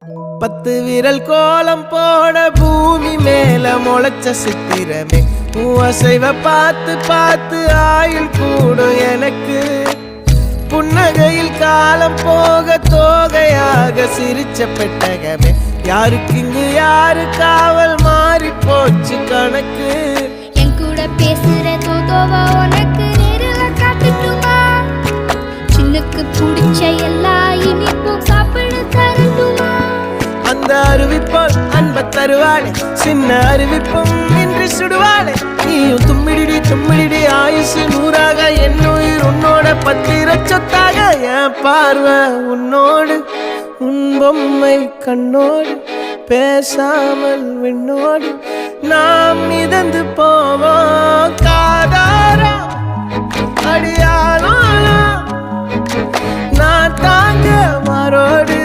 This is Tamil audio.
10 விரல் கோலம் போட பூமி மேல முளைச்ச சித்திரமே அசைவ பார்த்து பார்த்து ஆயுள் கூடும் எனக்கு புன்னகையில் காலம் போக தோகையாக சிரிச்ச பெட்டகமே யாருக்கு இங்கு யாரு காவல் மாறி போச்சு கணக்கு என் கூட பேசுற தோதோவா உனக்கு நேரில காட்டுட்டுமா சின்னுக்கு பிடிச்ச எல்லா இனிப்பும் சாப்பிட தரட்டுமா அந்த அறிவிப்பால் அன்ப தருவாளே சின்ன அறிவிப்பும் இன்றி சுடுவாளே நீயும் தும்மிடி தும்மிடி ஆயுசு 100ஆக என் உயிர் உன்னோட 10 லட்சத்தாக என் பார்வை உன்னோடு உன் பொம்மை கண்ணோடு பேசாமல் விண்ணோடு நாம் மிதந்து போவோம் காதாரா அடியாளோ நான் தாங்க மாறோடு